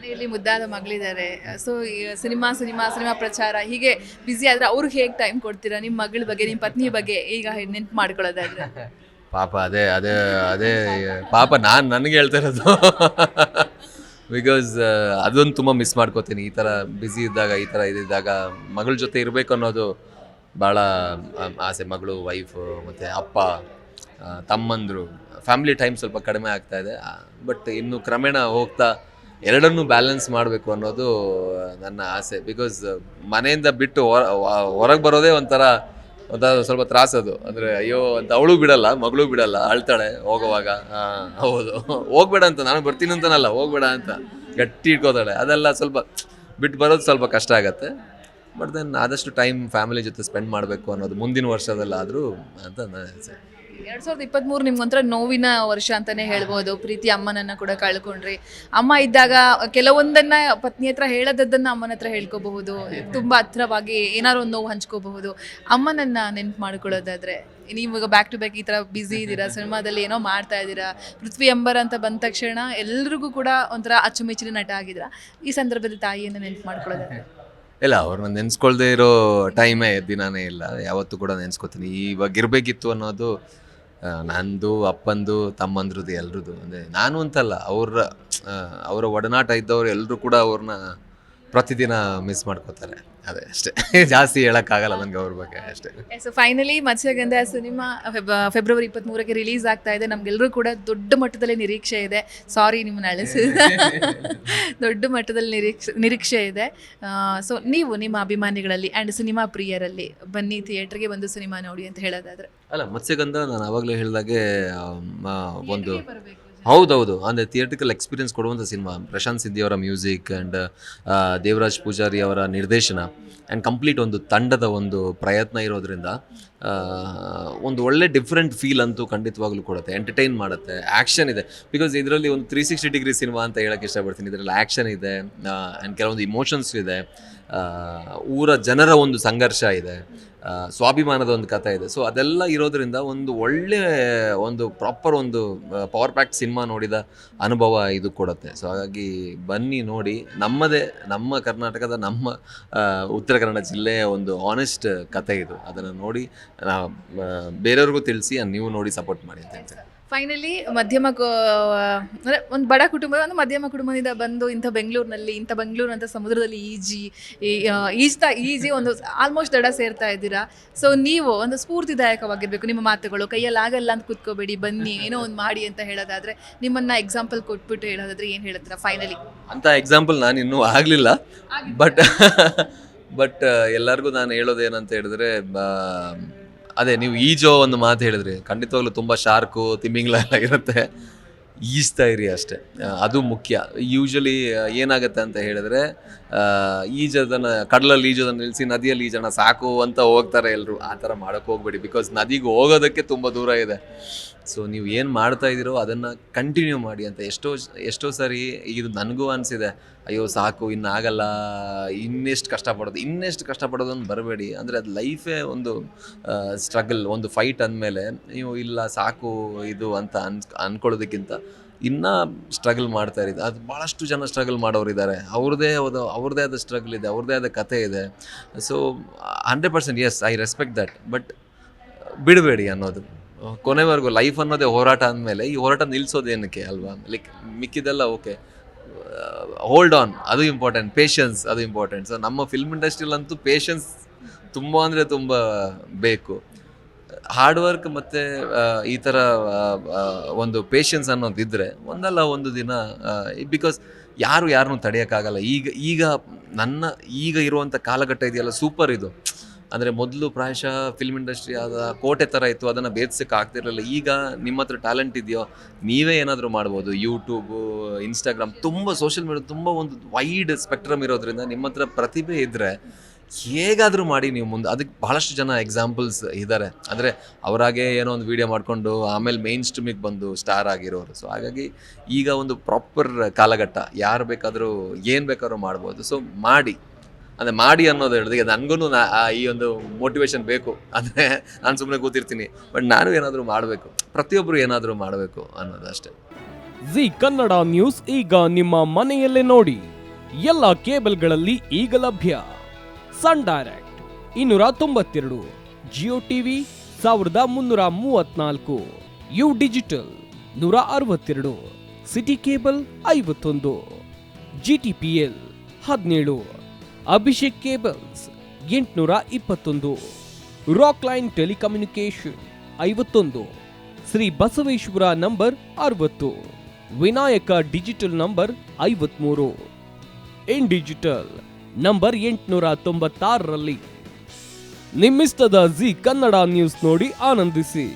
ಮನೆಯಲ್ಲಿ ಮುದ್ದಾದ ಮಗಳಿದ್ದಾರೆ. So cinema cinema cinema ಪ್ರಚಾರ ಹೀಗೆ ಬ್ಯುಸಿ ಆದರೆ ಅವ್ರಿಗೆ ಹೇಗೆ ಟೈಮ್ ಕೊಡ್ತೀರಾ? ನಿಮ್ಮ ಮಗಳ ಬಗ್ಗೆ, ನಿಮ್ಮ ಪತ್ನಿ ಬಗ್ಗೆ ಈಗ ನೆನ್ಪು ಮಾಡ್ಕೊಳ್ಳೋದಾದ್ರೆ? ಪಾಪ ಅದೇ ಅದೇ ಅದೇ ಪಾಪ ನನಗೆ ಹೇಳ್ತಾ ಇರೋದು. ಬಿಕಾಸ್ ಅದೊಂದು ತುಂಬ ಮಿಸ್ ಮಾಡ್ಕೋತೀನಿ. ಈ ಥರ ಬ್ಯುಸಿ ಇದ್ದಾಗ, ಈ ಥರ ಇದ್ದಾಗ ಮಗಳ ಜೊತೆ ಇರಬೇಕು ಅನ್ನೋದು ಭಾಳ ಆಸೆ. ಮಗಳು, ವೈಫು ಮತ್ತು ಅಪ್ಪ, ತಮ್ಮಂದರು, ಫ್ಯಾಮಿಲಿ ಟೈಮ್ ಸ್ವಲ್ಪ ಕಡಿಮೆ ಆಗ್ತಾ ಇದೆ. ಬಟ್ ಇನ್ನು ಕ್ರಮೇಣ ಹೋಗ್ತಾ ಎರಡನ್ನೂ ಬ್ಯಾಲೆನ್ಸ್ ಮಾಡಬೇಕು ಅನ್ನೋದು ನನ್ನ ಆಸೆ. ಬಿಕಾಸ್ ಮನೆಯಿಂದ ಬಿಟ್ಟು ಹೊರಗೆ ಬರೋದೇ ಒಂಥರ ಸ್ವಲ್ಪ ತ್ರಾಸದು. ಅಂದರೆ ಅಯ್ಯೋ ಅಂತ ಅವಳು ಬಿಡಲ್ಲ, ಮಗಳು ಬಿಡಲ್ಲ, ಅಳ್ತಾಳೆ ಹೋಗುವಾಗ. ಹೌದು, ಹೋಗ್ಬೇಡ ಅಂತ, ನಾನು ಬರ್ತೀನಿ ಅಂತನಲ್ಲ, ಹೋಗ್ಬೇಡ ಅಂತ ಗಟ್ಟಿ ಇಟ್ಕೋತಾಳೆ. ಅದೆಲ್ಲ ಸ್ವಲ್ಪ ಬಿಟ್ಟು ಬರೋದು ಸ್ವಲ್ಪ ಕಷ್ಟ ಆಗತ್ತೆ. ಬಟ್ ದೆನ್ ಆದಷ್ಟು ಟೈಮ್ ಫ್ಯಾಮಿಲಿ ಜೊತೆ ಸ್ಪೆಂಡ್ ಮಾಡಬೇಕು ಅನ್ನೋದು ಮುಂದಿನ ವರ್ಷದಲ್ಲಾದರೂ ಅಂತ ನನ್ನ ಆಸೆ. 2023 ನಿಮ್ಗೊಂಥರ ನೋವಿನ ವರ್ಷ ಅಂತಾನೆ ಹೇಳ್ಬೋದು. ಪ್ರೀತಿ ಅಮ್ಮನನ್ನ ಕೂಡ ಕಳ್ಕೊಂಡ್ರಿ. ಅಮ್ಮ ಇದ್ದಾಗ ಕೆಲವೊಂದನ್ನ ಪತ್ನಿ ಹತ್ರ ಹೇಳದದ್ದನ್ನ ಅಮ್ಮನ ಹತ್ರ ಹೇಳ್ಕೋಬಹುದು, ತುಂಬಾ ಹತ್ರವಾಗಿ ಏನಾದ್ರು ಒಂದು ನೋವು ಹಂಚ್ಕೋಬಹುದು. ಅಮ್ಮನನ್ನ ನೆನ್ಪು ಮಾಡ್ಕೊಳ್ಳೋದಾದ್ರೆ, ನೀವಾಗ ಬ್ಯಾಕ್ ಟು ಬ್ಯಾಕ್ ಈ ಥರ ಬ್ಯುಸಿ ಇದ್ದೀರಾ, ಸಿನಿಮಾದಲ್ಲಿ ಏನೋ ಮಾಡ್ತಾ ಇದ್ದೀರಾ, ಪೃಥ್ವಿ ಎಂಬರ್ ಅಂತ ಬಂದ ತಕ್ಷಣ ಎಲ್ರಿಗೂ ಕೂಡ ಒಂಥರ ಅಚ್ಚುಮೆಚ್ಚಿನ ನಟ ಆಗಿದ್ದೀರಾ. ಈ ಸಂದರ್ಭದಲ್ಲಿ ತಾಯಿಯನ್ನು ನೆನ್ಪು ಮಾಡ್ಕೊಳ್ಳೋದಾದ್ರೆ? ಇಲ್ಲ, ಅವ್ರನ್ನ ನೆನೆಸ್ಕೊಳ್ದೇ ಇರೋ ಟೈಮೇ ದಿನಾನೇ ಇಲ್ಲ. ಯಾವತ್ತೂ ಕೂಡ ನೆನೆಸ್ಕೊತೀನಿ. ಇವಾಗ ಇರಬೇಕಿತ್ತು ಅನ್ನೋದು ನಂದು, ಅಪ್ಪಂದು, ತಮ್ಮಂದ್ರದ್ದು, ಎಲ್ರದ್ದು. ಅಂದರೆ ನಾನು ಅಂತಲ್ಲ, ಅವರ ಒಡನಾಟ ಇದ್ದವ್ರು ಎಲ್ಲರೂ ಕೂಡ ಅವ್ರನ್ನ ಪ್ರತಿದಿನ ಮಿಸ್ ಮಾಡ್ಕೋತಾರೆ. ಅದೇ ಅಷ್ಟೇ. ಜಾಸ್ತಿ ಹೇಳೋಕ್ಕಾಗಲ್ಲ ನನಗೆ ಅವ್ರ ಬಗ್ಗೆ ಅಷ್ಟೇ. So finally Matsyagandha cinema February 23ಕ್ಕೆ ರಿಲೀಸ್ ಆಗ್ತಾ ಇದೆ. ನಮ್ಗೆಲ್ಲರೂ ಕೂಡ ದೊಡ್ಡ ಮಟ್ಟದಲ್ಲಿ ನಿರೀಕ್ಷೆ ಇದೆ. ಸಾರಿ ನಿಮ್ಮನ್ನ ಅಳಿಸಿದ. ದೊಡ್ಡ ಮಟ್ಟದಲ್ಲಿ ನಿರೀಕ್ಷೆ ಇದೆ. ಸೊ ನೀವು ನಿಮ್ಮ ಅಭಿಮಾನಿಗಳಲ್ಲಿ ಆ್ಯಂಡ್ ಸಿನಿಮಾ ಪ್ರಿಯರಲ್ಲಿ ಬನ್ನಿ ಥಿಯೇಟ್ರಿಗೆ ಬಂದು ಸಿನಿಮಾ ನೋಡಿ ಅಂತ ಹೇಳೋದಾದ್ರೆ? ಅಲ್ಲ, ಮತ್ಸ್ಯಗಂಧ ನಾನು ಆವಾಗಲೇ ಹೇಳಿದಾಗೆ ಒಂದು ಹೌದೌದು, ಅಂದರೆ ಥಿಯೇಟ್ರಿಕಲ್ ಎಕ್ಸ್ಪೀರಿಯನ್ಸ್ ಕೊಡುವಂಥ ಸಿನಿಮಾ. ಪ್ರಶಾಂತ್ ಸಿದ್ದಿ ಅವರ ಮ್ಯೂಸಿಕ್ ಆ್ಯಂಡ್ ದೇವರಾಜ್ ಪೂಜಾರಿ ಅವರ ನಿರ್ದೇಶನ ಆ್ಯಂಡ್ ಕಂಪ್ಲೀಟ್ ಒಂದು ತಂಡದ ಒಂದು ಪ್ರಯತ್ನ ಇರೋದ್ರಿಂದ ಒಂದು ಒಳ್ಳೆ ಡಿಫ್ರೆಂಟ್ ಫೀಲ್ ಅಂತೂ ಖಂಡಿತವಾಗ್ಲೂ ಕೊಡುತ್ತೆ. ಎಂಟರ್ಟೈನ್ ಮಾಡುತ್ತೆ, ಆ್ಯಕ್ಷನ್ ಇದೆ. ಬಿಕಾಸ್ ಇದರಲ್ಲಿ ಒಂದು 360 ಡಿಗ್ರಿ ಸಿನಿಮಾ ಅಂತ ಹೇಳೋಕ್ಕೆ ಇಷ್ಟಪಡ್ತೀನಿ. ಇದರಲ್ಲಿ ಆ್ಯಕ್ಷನ್ ಇದೆ ಆ್ಯಂಡ್ ಕೆಲವೊಂದು ಇಮೋಷನ್ಸ್ ಇದೆ, ಊರ ಜನರ ಒಂದು ಸಂಘರ್ಷ ಇದೆ, ಸ್ವಾಭಿಮಾನದ ಒಂದು ಕಥೆ ಇದೆ. ಸೊ ಅದೆಲ್ಲ ಇರೋದ್ರಿಂದ ಒಂದು ಒಳ್ಳೆ ಒಂದು ಪ್ರಾಪರ್ ಒಂದು ಪವರ್ ಪ್ಯಾಕ್ಟ್ ಸಿನಿಮಾ ನೋಡಿದ ಅನುಭವ ಇದು ಕೊಡುತ್ತೆ. ಸೊ ಹಾಗಾಗಿ ಬನ್ನಿ ನೋಡಿ. ನಮ್ಮ ಕರ್ನಾಟಕದ, ನಮ್ಮ ಉತ್ತರ ಕನ್ನಡ ಜಿಲ್ಲೆಯ ಒಂದು ಆನೆಸ್ಟ್ ಕಥೆ ಇದು. ಅದನ್ನು ನೋಡಿ ಬೇರೆಯವ್ರಿಗೂ ತಿಳಿಸಿ, ನೀವು ನೋಡಿ ಸಪೋರ್ಟ್ ಮಾಡಿ ಅಂತ ಹೇಳ್ತೀನಿ. ಫೈನಲಿ ಮಧ್ಯಮ ಅಂದರೆ ಒಂದು ಬಡ ಕುಟುಂಬ, ಒಂದು ಮಧ್ಯಮ ಕುಟುಂಬದಿಂದ ಬಂದು ಇಂಥ ಬೆಂಗಳೂರು ಅಂತ ಸಮುದ್ರದಲ್ಲಿ ಈಜಿ ಒಂದು ಆಲ್ಮೋಸ್ಟ್ ದಡ ಸೇರ್ತಾ ಇದ್ದೀರಾ. ಸೊ ನೀವು ಒಂದು ಸ್ಫೂರ್ತಿದಾಯಕವಾಗಿರಬೇಕು. ನಿಮ್ಮ ಮಾತುಗಳು ಕೈಯಲ್ಲಿ ಆಗಲ್ಲ ಅಂತ ಕೂತ್ಕೋಬೇಡಿ, ಬನ್ನಿ ಏನೋ ಒಂದು ಮಾಡಿ ಅಂತ ಹೇಳೋದಾದ್ರೆ, ನಿಮ್ಮನ್ನ ಎಕ್ಸಾಂಪಲ್ ಕೊಟ್ಬಿಟ್ಟು ಹೇಳೋದಾದ್ರೆ ಏನು ಹೇಳ್ತೀರಾ ಫೈನಲಿ? ಅಂತ ಎಕ್ಸಾಂಪಲ್ ನಾನು ಇನ್ನೂ ಆಗಲಿಲ್ಲ. ಬಟ್ ಎಲ್ಲರಿಗೂ ನಾನು ಹೇಳೋದೇನಂತ ಹೇಳಿದ್ರೆ, ಅದೇ ನೀವು ಈಜೋ ಒಂದು ಮಾತು ಹೇಳಿದ್ರಿ, ಖಂಡಿತವಾಗ್ಲೂ ತುಂಬ ಶಾರ್ಕು, ತಿಮಿಂಗ್ಲ ಎಲ್ಲ ಇರುತ್ತೆ. ಈಜ್ತಾ ಇರಿ ಅಷ್ಟೇ, ಅದು ಮುಖ್ಯ. ಯೂಶ್ವಲಿ ಏನಾಗುತ್ತೆ ಅಂತ ಹೇಳಿದ್ರೆ, ಕಡಲಲ್ಲಿ ಈಜೋದನ್ನು ನಿಲ್ಲಿಸಿ ನದಿಯಲ್ಲಿ ಈಜೋಣ ಸಾಕು ಅಂತ ಹೋಗ್ತಾರೆ ಎಲ್ಲರೂ. ಆ ಥರ ಮಾಡೋಕ್ಕೆ ಹೋಗ್ಬೇಡಿ. ಬಿಕಾಸ್ ನದಿಗೆ ಹೋಗೋದಕ್ಕೆ ತುಂಬ ದೂರ ಇದೆ. ಸೊ ನೀವು ಏನು ಮಾಡ್ತಾ ಇದ್ದೀರೋ ಅದನ್ನು ಕಂಟಿನ್ಯೂ ಮಾಡಿ ಅಂತ ಎಷ್ಟೋ ಸರಿ ಇದು ನನಗೂ ಅನಿಸಿದೆ. ಅಯ್ಯೋ ಸಾಕು, ಇನ್ನಾಗಲ್ಲ, ಇನ್ನೆಷ್ಟು ಕಷ್ಟಪಡೋದು ಅಂತ ಬರಬೇಡಿ. ಅಂದರೆ ಅದು ಲೈಫೇ ಒಂದು ಸ್ಟ್ರಗಲ್, ಒಂದು ಫೈಟ್ ಅಂದಮೇಲೆ ನೀವು ಇಲ್ಲ ಸಾಕು ಇದು ಅಂತ ಅಂದ್ಕೊಳ್ಳೋದಕ್ಕಿಂತ ಇನ್ನೂ ಸ್ಟ್ರಗಲ್ ಮಾಡ್ತಾ ಇರೋದು. ಅದು ಭಾಳಷ್ಟು ಜನ ಸ್ಟ್ರಗಲ್ ಮಾಡೋರು ಇದ್ದಾರೆ. ಅವ್ರದ್ದೇ ಆದ ಸ್ಟ್ರಗಲ್ ಇದೆ, ಅವ್ರದ್ದೇ ಆದ ಕಥೆ ಇದೆ. So 100% yes, I respect that. But ಬಿಡಬೇಡಿ ಅನ್ನೋದು. ಕೊನೆವರೆಗೂ ಲೈಫ್ ಅನ್ನೋದೇ ಹೋರಾಟ ಅಂದಮೇಲೆ ಈ ಹೋರಾಟ ನಿಲ್ಲಿಸೋದೇನಕ್ಕೆ ಅಲ್ವಾ? ಲೈಕ್ ಮಿಕ್ಕಿದೆಲ್ಲ ಓಕೆ, ಹೋಲ್ಡ್ ಆನ್, ಅದು ಇಂಪಾರ್ಟೆಂಟ್. ಪೇಷನ್ಸ್ ಅದು ಇಂಪಾರ್ಟೆಂಟ್. ಸೊ ನಮ್ಮ ಫಿಲ್ಮ್ ಇಂಡಸ್ಟ್ರಿಯಲ್ಲಂತೂ ಪೇಷನ್ಸ್ ತುಂಬ ಅಂದರೆ ತುಂಬ ಬೇಕು. ಹಾರ್ಡ್ ವರ್ಕ್ ಮತ್ತು ಈ ಥರ ಒಂದು ಪೇಷನ್ಸ್ ಅನ್ನೋದಿದ್ದರೆ ಒಂದಲ್ಲ ಒಂದು ದಿನ, ಬಿಕಾಸ್ ಯಾರನ್ನೂ ತಡೆಯೋಕ್ಕಾಗಲ್ಲ. ಈಗ ಇರುವಂಥ ಕಾಲಘಟ್ಟ ಇದೆಯಲ್ಲ, ಸೂಪರ್ ಇದು. ಅಂದರೆ ಮೊದಲು ಪ್ರಾಯಶಃ ಫಿಲ್ಮ್ ಇಂಡಸ್ಟ್ರಿ ಆದ ಕೋಟೆ ಥರ ಇತ್ತು, ಅದನ್ನು ಭೇದಿಸೋಕ್ಕೆ ಆಗ್ತಿರಲಿಲ್ಲ. ಈಗ ನಿಮ್ಮ ಹತ್ರ ಟ್ಯಾಲೆಂಟ್ ಇದೆಯೋ ನೀವೇ ಏನಾದರೂ ಮಾಡ್ಬೋದು. ಯೂಟ್ಯೂಬು, ಇನ್ಸ್ಟಾಗ್ರಾಮ್, ತುಂಬ ಸೋಷಿಯಲ್ ಮೀಡಿಯಾ, ತುಂಬ ಒಂದು ವೈಡ್ ಸ್ಪೆಕ್ಟ್ರಮ್ ಇರೋದ್ರಿಂದ ನಿಮ್ಮ ಹತ್ರ ಪ್ರತಿಭೆ ಇದ್ದರೆ ಹೇಗಾದರೂ ಮಾಡಿ ನೀವು ಮುಂದೆ. ಅದಕ್ಕೆ ಭಾಳಷ್ಟು ಜನ ಎಕ್ಸಾಂಪಲ್ಸ್ ಇದ್ದಾರೆ. ಅಂದರೆ ಅವರಾಗೆ ಏನೋ ಒಂದು ವೀಡಿಯೋ ಮಾಡಿಕೊಂಡು ಆಮೇಲೆ ಮೇನ್ ಸ್ಟ್ರೀಮಿಗೆ ಬಂದು ಸ್ಟಾರ್ ಆಗಿರೋರು. ಸೊ ಹಾಗಾಗಿ ಈಗ ಒಂದು ಪ್ರಾಪರ್ ಕಾಲಘಟ್ಟ, ಯಾರು ಬೇಕಾದರೂ ಏನು ಬೇಕಾದ್ರೂ ಮಾಡ್ಬೋದು. ಸೊ ಮಾಡಿ ಅನ್ನೋದು ಹೇಳಿದ್ರೆ ನನಗೂ ಈ ಒಂದು ಮೋಟಿವೇಶನ್ ಬೇಕು. ಅಂದರೆ ನಾನು ಸುಮ್ಮನೆ ಕೂತಿರ್ತೀನಿ, ಬಟ್ ನಾನು ಏನಾದರೂ ಮಾಡಬೇಕು, ಪ್ರತಿಯೊಬ್ಬರು ಏನಾದರೂ ಮಾಡಬೇಕು ಅನ್ನೋದು ಅಷ್ಟೇ. ಜಿ ಕನ್ನಡ ನ್ಯೂಸ್ ಈಗ ನಿಮ್ಮ ಮನೆಯಲ್ಲೇ ನೋಡಿ. ಎಲ್ಲ ಕೇಬಲ್ಗಳಲ್ಲಿ ಈಗ ಲಭ್ಯ. Sun Direct 292, Jio TV 1334, U digital 162, City cable 51, GTPL 17, Abhishek cables 821, Rock Line telecommunication 51, Shri Basaveshwara number 60, Vinayaka digital number 53, In digital number 896ರಲ್ಲಿ. ನಿಮ್ಮಿಸ್ತದ ಜಿ ಕನ್ನಡ ನ್ಯೂಸ್ ನೋಡಿ ಆನಂದಿಸಿ.